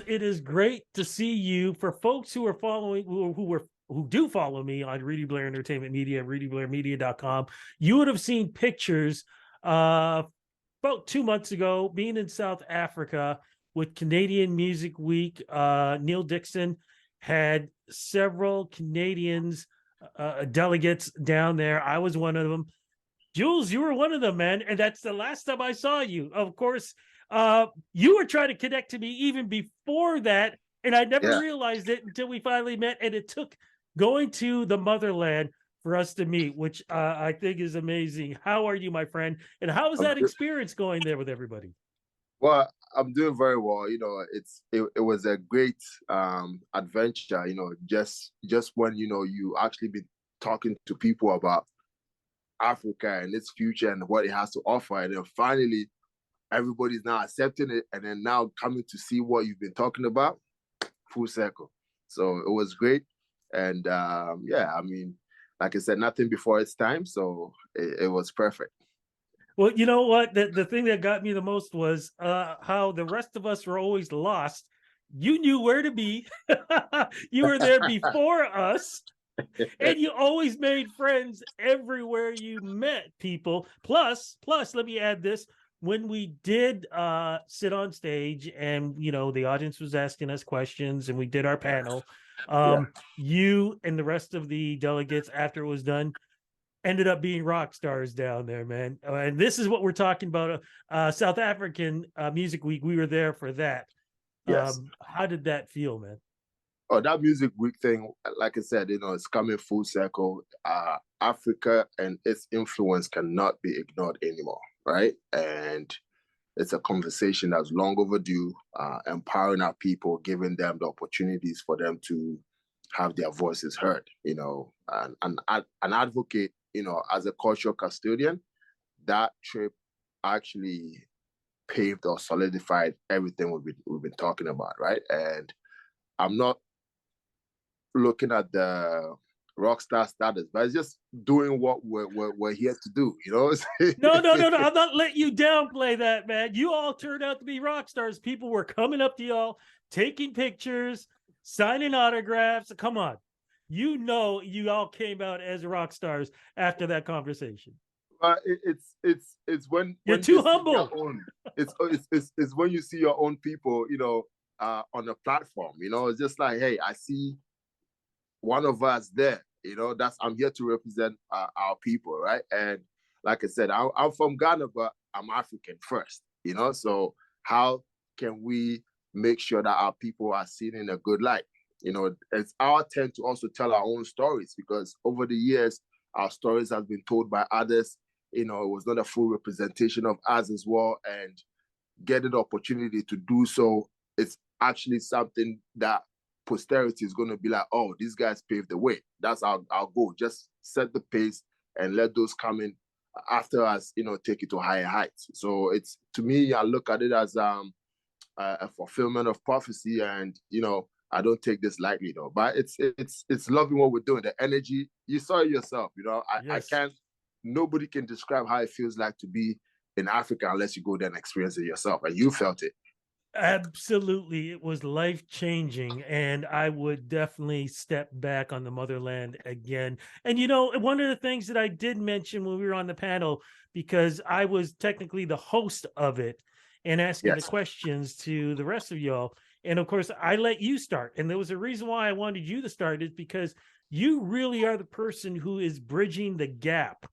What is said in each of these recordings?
it is great to see you. For folks who are following, who do follow me on Rudy Blair Entertainment Media, rudyblairmedia.com, you would have seen pictures about 2 months ago being in South Africa with Canadian Music Week. Neil Dixon had several Canadians, delegates down there. I was one of them. Julz, you were one of them, man. And that's the last time I saw you. Of course, you were trying to connect to me even before that. And I never Yeah. realized it until we finally met. And it took going to the motherland for us to meet, which I think is amazing. How are you, my friend? And how is I'm that good. experience going there with everybody? Well, I'm doing very well. It was a great adventure. Just when you actually been talking to people about Africa and its future and what it has to offer, and then finally everybody's now accepting it, and then now coming to see what you've been talking about, full circle. So it was great, and yeah, I mean, like I said, nothing before its time, so it was perfect. Well, you know what? The thing that got me the most was how the rest of us were always lost. You knew where to be. You were there before us. And you always made friends everywhere you met people. Plus, let me add this. When we did sit on stage and the audience was asking us questions and we did our panel, Yeah. you and the rest of the delegates after it was done ended up being rock stars down there, man. And this is what we're talking about. South African Music Week. We were there for that. Yes. How did that feel, man? Oh, that music week thing, like I said, it's coming full circle. Africa and its influence cannot be ignored anymore, right? And it's a conversation that's long overdue, empowering our people, giving them the opportunities for them to have their voices heard, and an advocate, as a cultural custodian. That trip actually paved or solidified everything we've been talking about, right? And I'm not looking at the rock star status, but it's just doing what we're here to do, No, no, no, no. I'm not letting you downplay that, man. You all turned out to be rock stars. People were coming up to y'all, taking pictures, signing autographs. Come on. You all came out as rock stars after that conversation. It's You're when you too see your humble. own. It's when you see your own people, on a platform. It's just like, hey, I see one of us there. That's I'm here to represent our people, right? And like I said, I'm from Ghana, but I'm African first. So how can we make sure that our people are seen in a good light? It's our turn to also tell our own stories, because over the years, our stories have been told by others. It was not a full representation of us as well, and getting the opportunity to do so, it's actually something that posterity is going to be like, oh, these guys paved the way. That's our goal. Just set the pace and let those come in after us, take it to higher heights. So it's, to me, I look at it as a fulfillment of prophecy, and I don't take this lightly though. But it's loving what we're doing. The energy, you saw it yourself. I Yes. can't. Nobody can describe how it feels like to be in Africa unless you go there and experience it yourself, and you felt it. Absolutely. It was life changing. And I would definitely step back on the motherland again. And, one of the things that I did mention when we were on the panel, because I was technically the host of it and asking the Yes. questions to the rest of y'all. And of course, I let you start. And there was a reason why I wanted you to start, is because you really are the person who is bridging the gap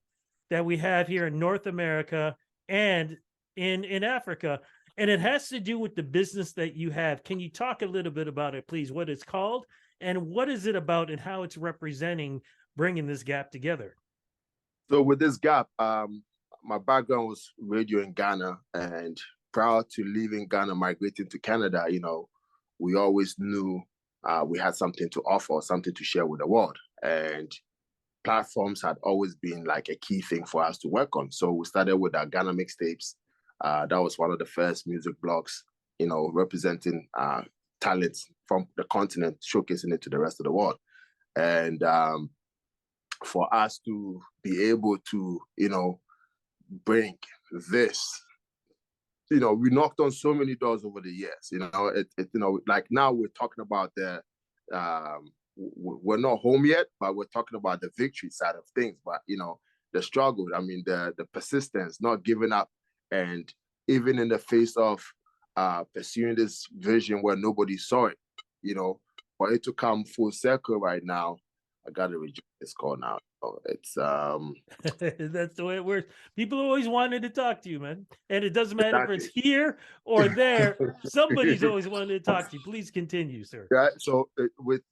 that we have here in North America and in Africa. And it has to do with the business that you have. Can you talk a little bit about it, please? What it's called and what is it about and how it's representing bringing this gap together? So with this gap, my background was radio in Ghana, and prior to leaving Ghana, migrating to Canada, we always knew we had something to offer, something to share with the world. And platforms had always been like a key thing for us to work on. So we started with our Ghana mixtapes. That was one of the first music blogs, representing talents from the continent, showcasing it to the rest of the world. And for us to be able to, bring this we knocked on so many doors over the years. Like now we're talking about we're not home yet, but we're talking about the victory side of things. But the struggle, I mean, the persistence, not giving up, and even in the face of pursuing this vision where nobody saw it, for it to come full circle right now, I gotta reject this call now. It's That's the way it works. People always wanted to talk to you, man, and it doesn't matter if it's exactly. here or there. Somebody's always wanted to talk to you. Please continue, sir. Right. So with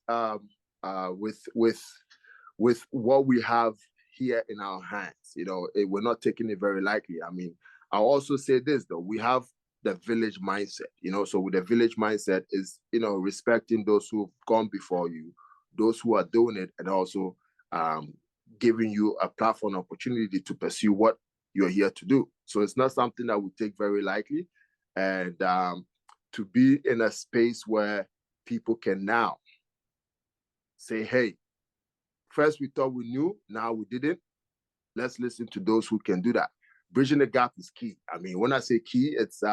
what we have here in our hands, we're not taking it very lightly. I mean, I'll also say this though: we have the village mindset. So with the village mindset is respecting those who've gone before you, those who are doing it, and also giving you a platform opportunity to pursue what you're here to do. So it's not something that we take very lightly, and to be in a space where people can now say, hey, first we thought we knew, now we didn't. Let's listen to those who can do that. Bridging the gap is key. I mean, when I say key, it's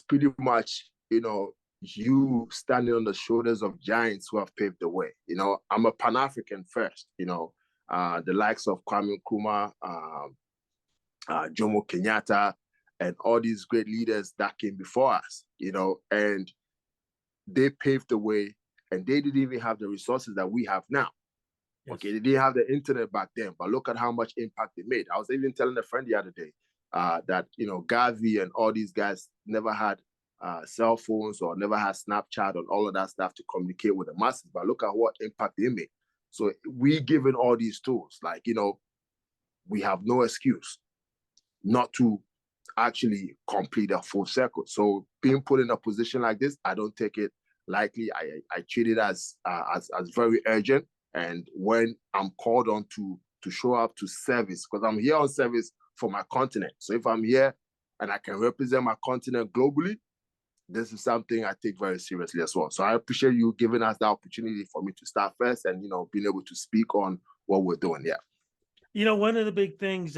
pretty much, you standing on the shoulders of giants who have paved the way. I'm a Pan-African first, the likes of Kwame Nkrumah, Jomo Kenyatta, and all these great leaders that came before us, and they paved the way, and they didn't even have the resources that we have now. Yes. Okay, they didn't have the internet back then, but look at how much impact they made. I was even telling a friend the other day that, Gavi and all these guys never had cell phones or never had Snapchat and all of that stuff to communicate with the masses, but look at what impact they made. So we given all these tools, like, we have no excuse not to actually complete a full circle. So being put in a position like this, I don't take it lightly. I treat it as very urgent. And when I'm called on to show up to service, because I'm here on service for my continent. So if I'm here and I can represent my continent globally, this is something I take very seriously as well. So I appreciate you giving us the opportunity for me to start first and, being able to speak on what we're doing. Yeah. One of the big things,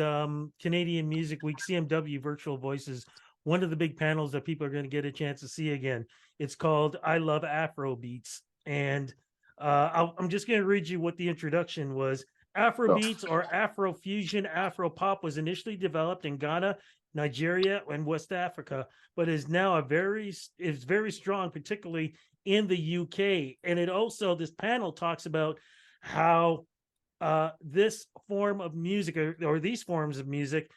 Canadian Music Week, CMW Virtual Voices, one of the big panels that people are going to get a chance to see again. It's called I Love Afro Beats. And I'm just going to read you what the introduction was. Afrobeats or Afrofusion, Afropop was initially developed in Ghana, Nigeria, and West Africa, but is now very strong, particularly in the UK. And it also, this panel talks about how this form of music or these forms of music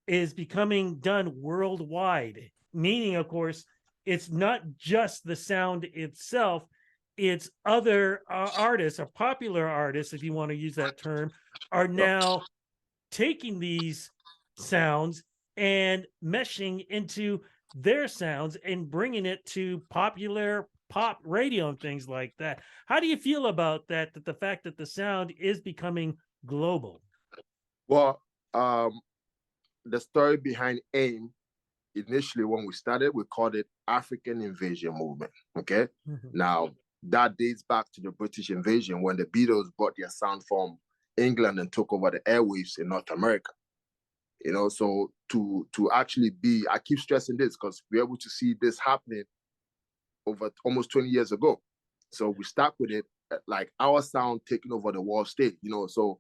is becoming done worldwide, meaning, of course, it's not just the sound itself, it's other artists or popular artists, if you want to use that term, are now taking these sounds and meshing into their sounds and bringing it to popular pop radio and things like that. How do you feel about that the fact that the sound is becoming global? Well, the story behind AIM, initially when we started, we called it African Invasion Movement. Okay. Mm-hmm. Now that dates back to the British invasion when the Beatles brought their sound from England and took over the airwaves in North America. So to actually be, I keep stressing this because we're able to see this happening over almost 20 years ago. So we stuck with it, like our sound taking over the world stage, So,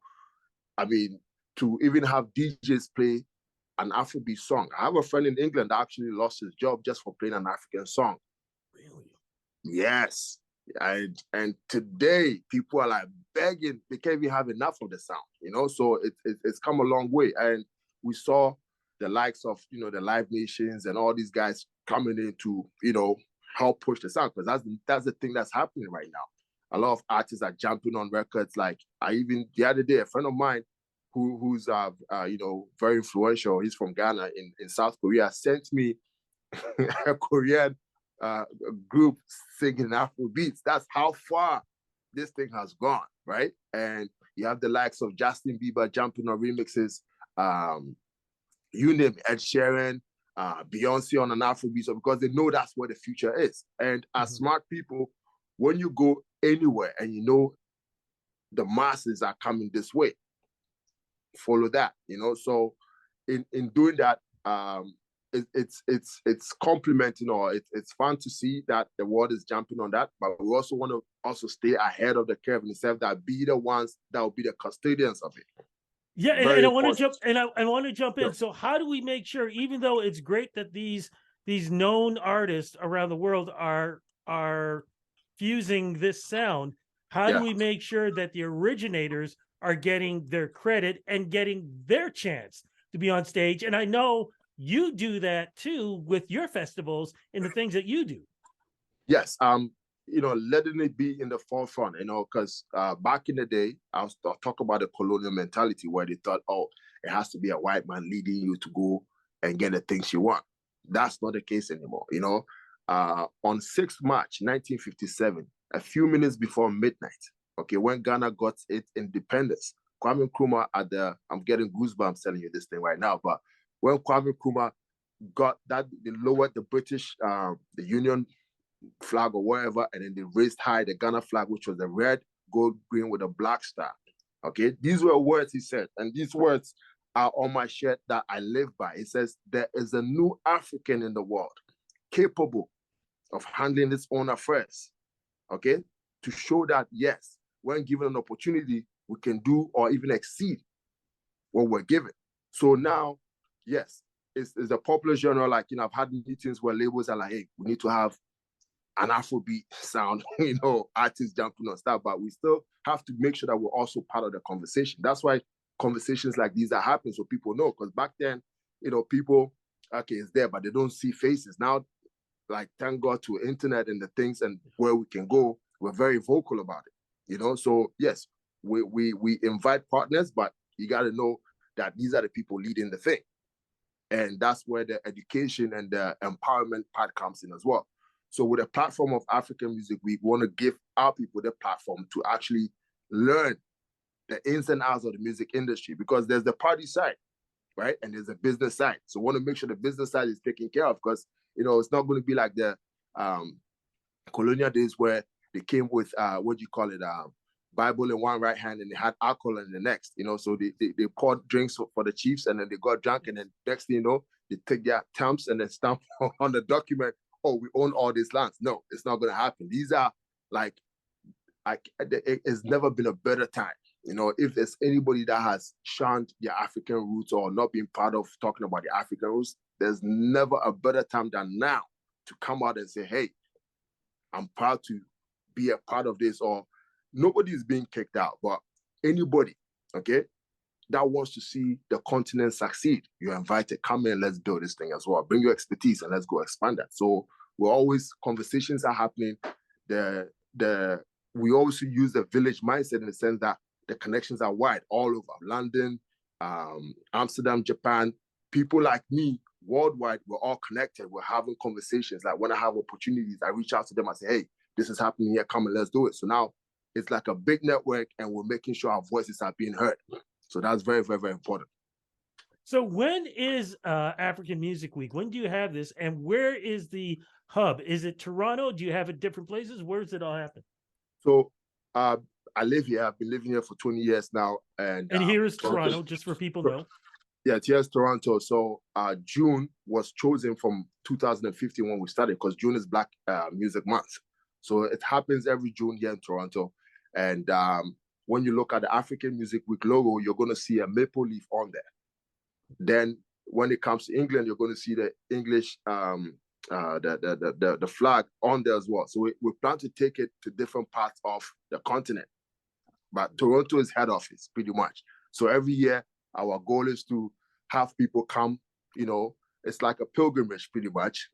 I mean, to even have DJs play an Afrobeat song. I have a friend in England that actually lost his job just for playing an African song. Really? Yes. And today people are like begging, they can't even have enough of the sound, So it's come a long way. And we saw the likes of, the Live Nations and all these guys coming in to, help push the sound, because that's the thing that's happening right now. A lot of artists are jumping on records. Like the other day, a friend of mine who's very influential, he's from Ghana in South Korea, sent me a Korean group singing Afro beats. That's how far this thing has gone, right? And you have the likes of Justin Bieber jumping on remixes, you name it, Ed Sheeran, Beyonce on an Afrobeat, because they know that's where the future is. And as smart people, when you go anywhere and the masses are coming this way, follow that, So in doing that, it's complimenting, or it's fun to see that the world is jumping on that, but we also want to also stay ahead of the curve in the sense that be the ones that will be the custodians of it. Yeah, Very and I want to important. jump and I want to jump in. Sure. So how do we make sure, even though it's great that these known artists around the world are fusing this sound, how do Yeah. we make sure that the originators are getting their credit and getting their chance to be on stage? And I know you do that too with your festivals and the things that you do. Yes. Letting it be in the forefront, because back in the day, I'll talk about the colonial mentality where they thought, oh, it has to be a white man leading you to go and get the things you want. That's not the case anymore. On 6th March 1957, a few minutes before midnight, okay, when Ghana got its independence, Kwame Nkrumah I'm getting goosebumps telling you this thing right now, but when Kwame Nkrumah got that, they lowered the British, the Union flag or wherever, and then they raised high the Ghana flag, which was the red, gold, green with a black star. Okay, these were words he said, and these words are on my shirt that I live by. It says, there is a new African in the world capable of handling its own affairs. Okay, to show that, yes, when given an opportunity, we can do or even exceed what we're given. So now, yes, it's a popular genre. Like, I've had meetings where labels are like, hey, we need to have an Afrobeat sound, artists jumping on stuff, but we still have to make sure that we're also part of the conversation. That's why conversations like these are happening, so people know. Because back then, people, okay, it's there, but they don't see faces. Now, like, thank God to internet and the things and where we can go, we're very vocal about it. So yes, we invite partners, but you got to know that these are the people leading the thing, and that's where the education and the empowerment part comes in as well. So with a platform of African Music Week, we want to give our people the platform to actually learn the ins and outs of the music industry, because there's the party side, right? And there's a business side. So we want to make sure the business side is taken care of, because, it's not going to be like the colonial days where they came with, Bible in one right hand and they had alcohol in the next, so they poured drinks for the chiefs, and then they got drunk, and then next thing you know, they take their stamps and then stamp on the document, oh, we own all these lands. No, it's not going to happen. These are it's never been a better time. If there's anybody that has shunned their African roots or not being part of talking about the African roots, there's never a better time than now to come out and say, hey, I'm proud to be a part of this. Or nobody is being kicked out, but anybody, okay, that wants to see the continent succeed, you're invited. Come in, let's build this thing as well. Bring your expertise and let's go expand that. So conversations are happening. We also use the village mindset in the sense that the connections are wide all over London, Amsterdam, Japan. People like me worldwide, we're all connected. We're having conversations. Like, when I have opportunities, I reach out to them. I say, hey, this is happening here. Come and let's do it. So now it's like a big network, and we're making sure our voices are being heard. So that's very, very, very important. So when is African Music Week? When do you have this? And where is the hub? Is it Toronto? Do you have it different places? Where does it all happen? So I live here. I've been living here for 20 years now. And here is Toronto, just for people know. Yeah, here's Toronto. So June was chosen from 2015 when we started, because June is Black Music Month. So it happens every June here in Toronto. And when you look at the African Music Week logo, you're going to see a maple leaf on there. Then when it comes to England, you're going to see the English, the flag on there as well. So we plan to take it to different parts of the continent. But Toronto is head office, pretty much. So every year, our goal is to have people come, it's like a pilgrimage, pretty much.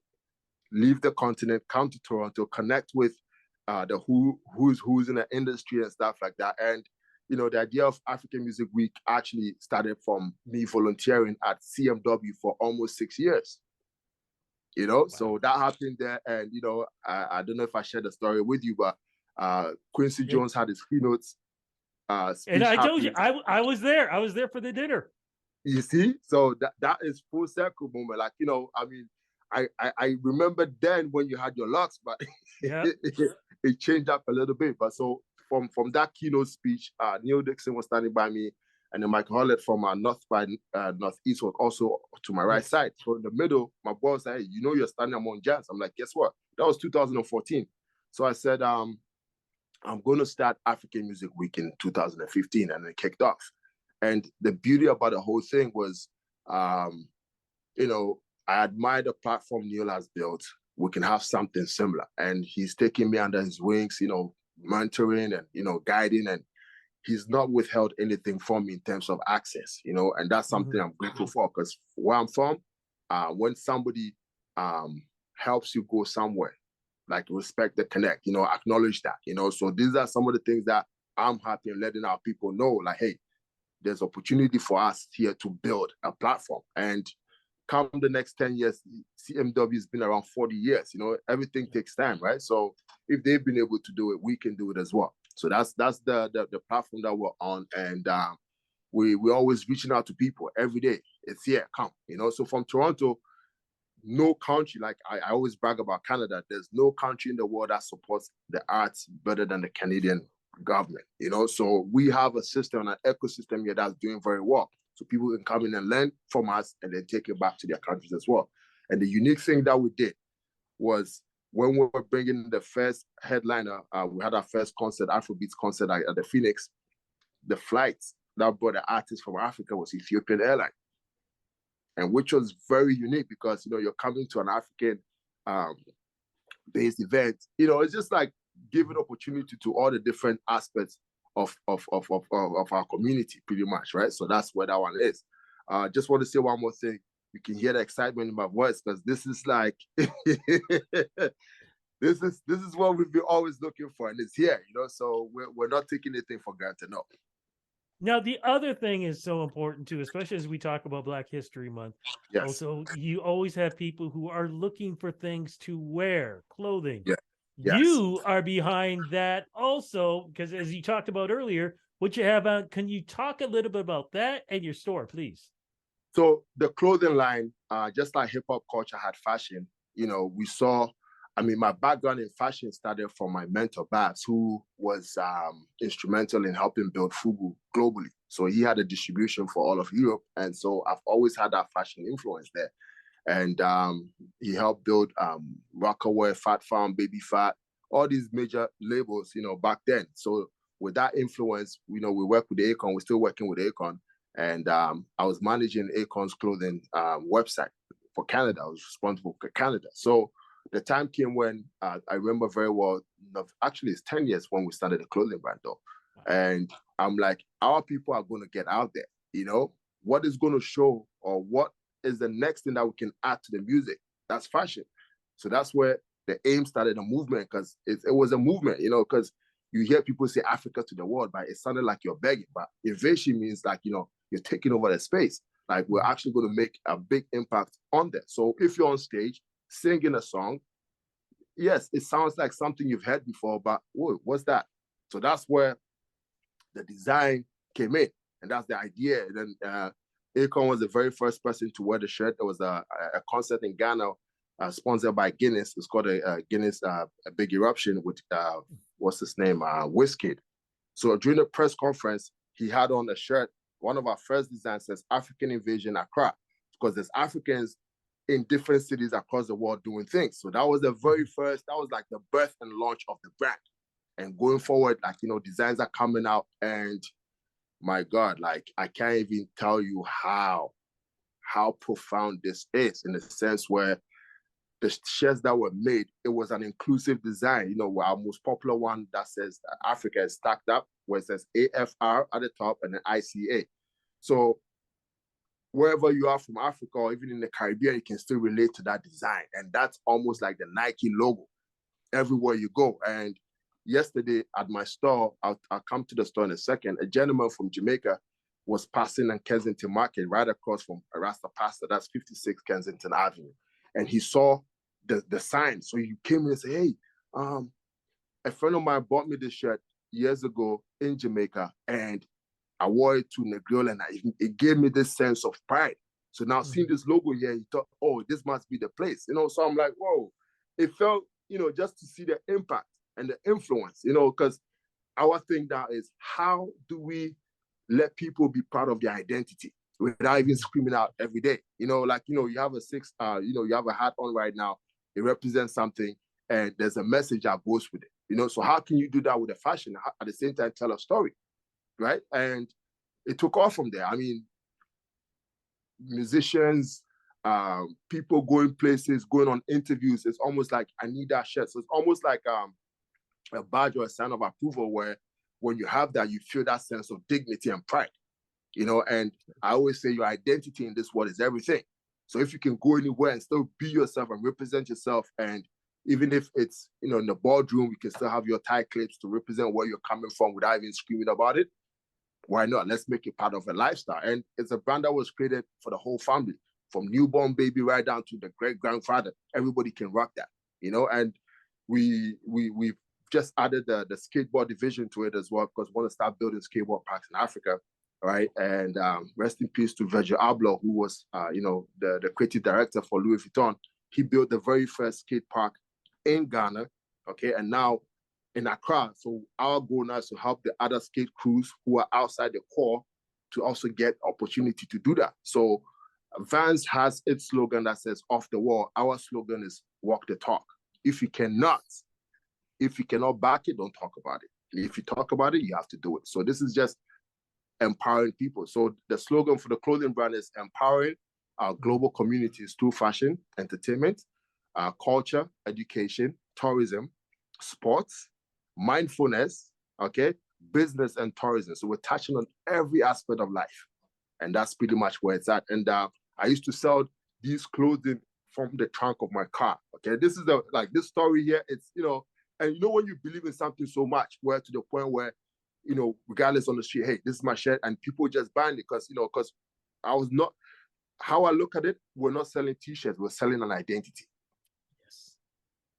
Leave the continent, come to Toronto, connect with the who's in the industry and stuff like that. And the idea of African Music Week actually started from me volunteering at CMW for almost 6 years. Wow. So that happened there. And, I don't know if I shared the story with you, but Quincy Jones had his keynotes. And I told you, I was there. I was there for the dinner. You see? So that is full circle moment. Like, I mean, I remember then when you had your locks, but yeah. it changed up a little bit. But so from that keynote speech, Neil Dixon was standing by me, And then Michael Hollett from north by northeast was also to my right side. So in the middle, my boy said, hey, you know you're standing among giants. I'm like, guess what? That was 2014. So I said, I'm going to start African Music Week in 2015, and it kicked off. And the beauty about the whole thing was, you know, I admire the platform Neil has built. We can have something similar. And he's taking me under his wings, you know, mentoring and, you know, guiding, and he's not withheld anything from me in terms of access, you know, and that's something I'm grateful for, because where I'm from, when somebody helps you go somewhere, like respect the connect, you know, acknowledge that, you know. So these are some of the things that I'm happy in letting our people know, like, hey, there's opportunity for us here to build a platform. And come the next 10 years, CMW has been around 40 years, you know, everything takes time, right? So if they've been able to do it, we can do it as well. So that's the platform that we're on. And we're always reaching out to people every day. It's here, come, you know. So from Toronto, no country, like I always brag about Canada, there's no country in the world that supports the arts better than the Canadian government, you know. So we have a system, an ecosystem here that's doing very well. So people can come in and learn from us and then take it back to their countries as well. And the unique thing that we did was when we were bringing the first headliner, we had our first concert, Afrobeats concert at the Phoenix. The flights that brought the artists from Africa was Ethiopian Airlines. And which was very unique because, you know, you're coming to an African-based event. You know, it's just like giving opportunity to all the different aspects of our community, pretty much, right? So that's where that one is. Just want to say one more thing. You can hear the excitement in my voice because this is like, this is what we've been always looking for, and it's here, you know. So we're not taking anything for granted, no. Now, the other thing is so important too, especially as we talk about Black History Month. Yes. Also, you always have people who are looking for things to wear, clothing. Yeah. Yes. You are behind that also, because as you talked about earlier, what you have on, can you talk a little bit about that and your store, please? So the clothing line, just like hip hop culture had fashion, you know, we saw, I mean, my background in fashion started from my mentor, Babs, who was instrumental in helping build Fubu globally. So he had a distribution for all of Europe. And so I've always had that fashion influence there. And he helped build Rockaway, Fat Farm, Baby Fat, all these major labels, you know, back then. So with that influence, you know, we work with Akon, we're still working with Akon. And I was managing Akon's clothing website for Canada. I was responsible for Canada. So the time came when I remember very well, actually it's 10 years when we started the clothing brand though. And I'm like, our people are going to get out there, you know, what is going to show or what is the next thing that we can add to the music? That's fashion. So that's where the aim started, a movement, because it was a movement, you know, because you hear people say Africa to the world, but it sounded like you're begging. But invasion means like, you know, you're taking over the space. Like we're actually going to make a big impact on that. So if you're on stage singing a song, yes, it sounds like something you've heard before, but whoa, what's that? So that's where the design came in. And that's the idea. And then Akon was the very first person to wear the shirt. There was a concert in Ghana sponsored by Guinness. It's called a Guinness a Big Eruption with, what's his name? Wizkid. So during the press conference, he had on a shirt. One of our first designs says African Invasion Accra, because there's Africans in different cities across the world doing things. So that was the very first, that was like the birth and launch of the brand. And going forward, like, you know, designs are coming out, and my God, like, I can't even tell you how profound this is, in the sense where the shirts that were made, it was an inclusive design. You know, our most popular one that says Africa is stacked up, where it says AFR at the top and then ICA. So wherever you are from Africa or even in the Caribbean, you can still relate to that design. And that's almost like the Nike logo everywhere you go. And yesterday at my store, I'll come to the store in a second, a gentleman from Jamaica was passing on Kensington Market right across from Rasta Pasta, that's 56 Kensington Avenue. And he saw the sign. So he came in and said, hey, a friend of mine bought me this shirt years ago in Jamaica, and I wore it to Negril, and it gave me this sense of pride. So now seeing this logo here, he thought, oh, this must be the place. You know, so I'm like, whoa. It felt, you know, just to see the impact and the influence, you know, because our thing now is, how do we let people be proud of their identity without even screaming out every day. You know, like, you know, you have you have a hat on right now. It represents something, and there's a message that goes with it. You know, so how can you do that with a fashion at the same time tell a story, right? And it took off from there. I mean, musicians, people going places, going on interviews. It's almost like, I need that shirt. So it's almost like a badge or a sign of approval, where when you have that, you feel that sense of dignity and pride. You know, and I always say your identity in this world is everything. So if you can go anywhere and still be yourself and represent yourself, and even if it's, you know, in the boardroom, you can still have your tie clips to represent where you're coming from without even screaming about it. Why not? Let's make it part of a lifestyle. And it's a brand that was created for the whole family, from newborn baby right down to the great grandfather. Everybody can rock that, you know. And we've just added the skateboard division to it as well, because we want to start building skateboard parks in Africa, right? And rest in peace to Virgil Abloh, who was, you know, the creative director for Louis Vuitton. He built the very first skate park in Ghana, okay, and now in Accra. So our goal now is to help the other skate crews who are outside the core to also get opportunity to do that. So Vans has its slogan that says "off the wall." Our slogan is "walk the talk." If you cannot back it, don't talk about it. And if you talk about it, you have to do it. So this is just empowering people. So the slogan for the clothing brand is empowering our global communities through fashion, entertainment, culture, education, tourism, sports, mindfulness, okay, business and tourism. So we're touching on every aspect of life. And that's pretty much where it's at. And I used to sell these clothing from the trunk of my car. Okay, this is this story here. It's, you know, and you know, when you believe in something so much, where to the point where, you know, regardless on the street, hey, this is my shirt, and people just buying it because, you know, because I was not, how I look at it, we're not selling t-shirts, we're selling an identity. Yes.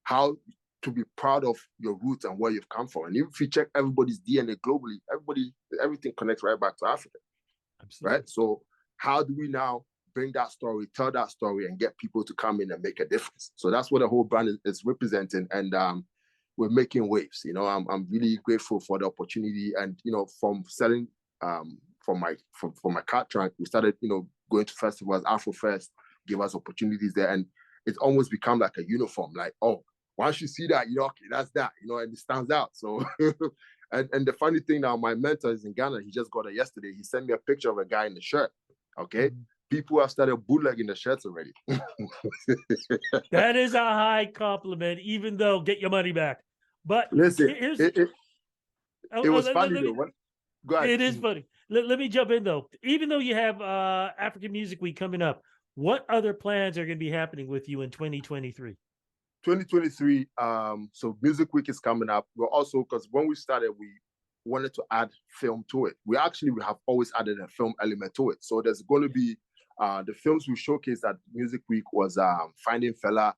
How to be proud of your roots and where you've come from. And if you check everybody's DNA globally, everything connects right back to Africa. Absolutely. Right? So how do we now bring that story, tell that story, and get people to come in and make a difference? So that's what the whole brand is representing. And we're making waves. You know, I'm really grateful for the opportunity. And, you know, from selling from my car trunk, we started, you know, going to festivals. Afrofest gave us opportunities there, and it's almost become like a uniform. Like, oh, once you see that, you know, okay, that's that, you know, and it stands out. So, and the funny thing now, my mentor is in Ghana. He just got it yesterday. He sent me a picture of a guy in the shirt. Okay. Mm-hmm. People have started bootlegging the shirts already. That is a high compliment, even though get your money back. But listen, it was funny though. Go ahead. It is funny. Let me jump in though. Even though you have African Music Week coming up, what other plans are going to be happening with you in 2023? 2023, so Music Week is coming up. We're also, because when we started, we wanted to add film to it. We have always added a film element to it. So there's going to be the films we showcased at Music Week was Finding Fella,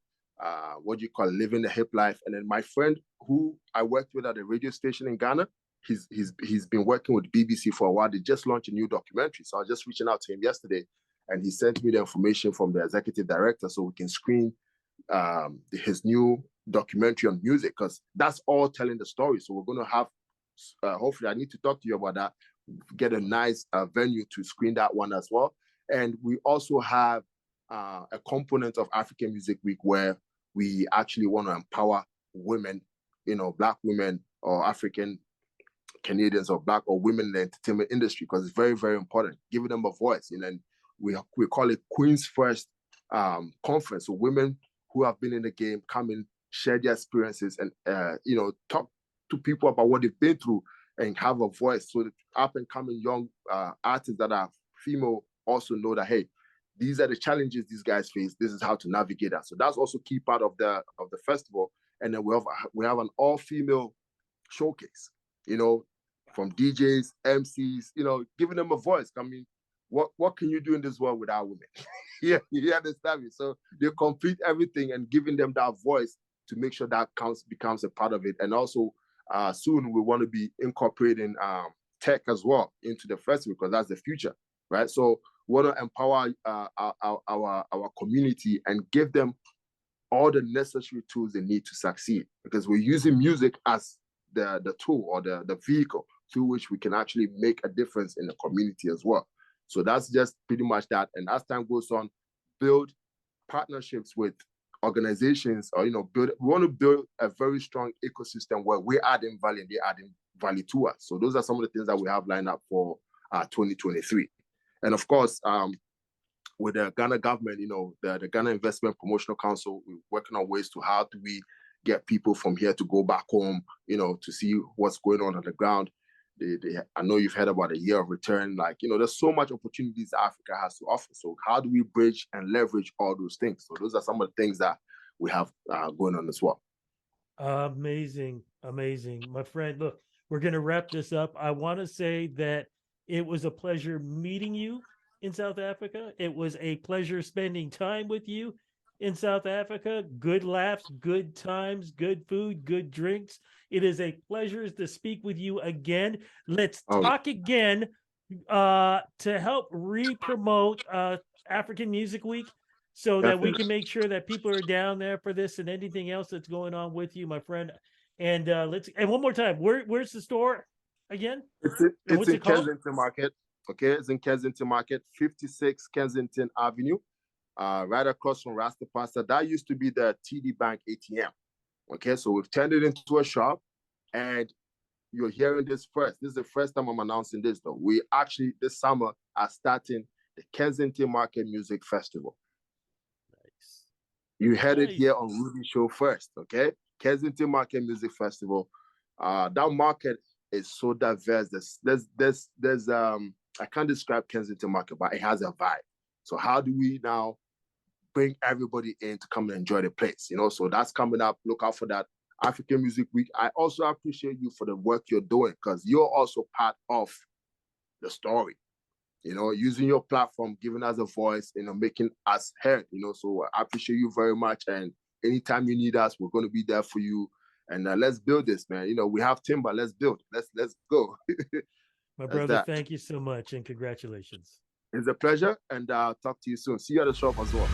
Living the Hip Life. And then my friend who I worked with at a radio station in Ghana, he's been working with BBC for a while. They just launched a new documentary. So I was just reaching out to him yesterday, and he sent me the information from the executive director so we can screen his new documentary on music, because that's all telling the story. So we're going to have, hopefully I need to talk to you about that, get a nice venue to screen that one as well. And we also have a component of African Music Week where we actually want to empower women, you know, Black women or African Canadians or Black or women in the entertainment industry, because it's very, very important, giving them a voice. And then we call it Queens First Conference. So women who have been in the game come in, share their experiences, and you know, talk to people about what they've been through and have a voice, so that up and coming young artists that are female also know that, hey, these are the challenges these guys face. This is how to navigate that. So that's also key part of the festival. And then we have an all-female showcase, you know, from DJs, MCs, you know, giving them a voice. I mean, what can you do in this world without women? Yeah, you understand me? So they complete everything, and giving them that voice to make sure that becomes a part of it. And also soon we want to be incorporating tech as well into the festival, because that's the future, right? So we want to empower our community and give them all the necessary tools they need to succeed, because we're using music as the tool or the vehicle through which we can actually make a difference in the community as well. So that's just pretty much that. And as time goes on, build partnerships with organizations, or we want to build a very strong ecosystem where we're adding value and they're adding value to us. So those are some of the things that we have lined up for 2023. And of course, with the Ghana government, the Ghana Investment Promotional Council, we're working on ways to how do we get people from here to go back home, to see what's going on the ground. I know you've heard about a year of return. There's so much opportunities Africa has to offer. So how do we bridge and leverage all those things? So those are some of the things that we have going on as well. Amazing. My friend, look, we're going to wrap this up. I want to say that it was a pleasure meeting you in South Africa. It was a pleasure spending time with you in South Africa. Good laughs, good times, good food, good drinks. It is a pleasure to speak with you again. Let's talk again to help re-promote African Music Week, so that we can make sure that people are down there for this and anything else that's going on with you, my friend. And and one more time, where's the store again? It's in Kensington Market. Okay, it's in Kensington Market, 56 Kensington Avenue. Right across from Rasta Pasta. That used to be the TD Bank ATM. Okay, so we've turned it into a shop, and you're hearing this first. This is the first time I'm announcing this, though. We actually, this summer, are starting the Kensington Market Music Festival. Nice. You heard it here on Ruby Show first, okay? Kensington Market Music Festival. That market is so diverse. There's I can't describe Kensington Market, but it has a vibe. So how do we now bring everybody in to come and enjoy the place? So that's coming up. Look out for that. African Music Week. I also appreciate you for the work you're doing, because you're also part of the story. Using your platform, giving us a voice, making us heard. So I appreciate you very much. And anytime you need us, we're going to be there for you. And let's build this, man. We have timber. Let's build. Let's go. My brother, thank you so much, and congratulations. It's a pleasure, and I'll talk to you soon. See you at the shop as well.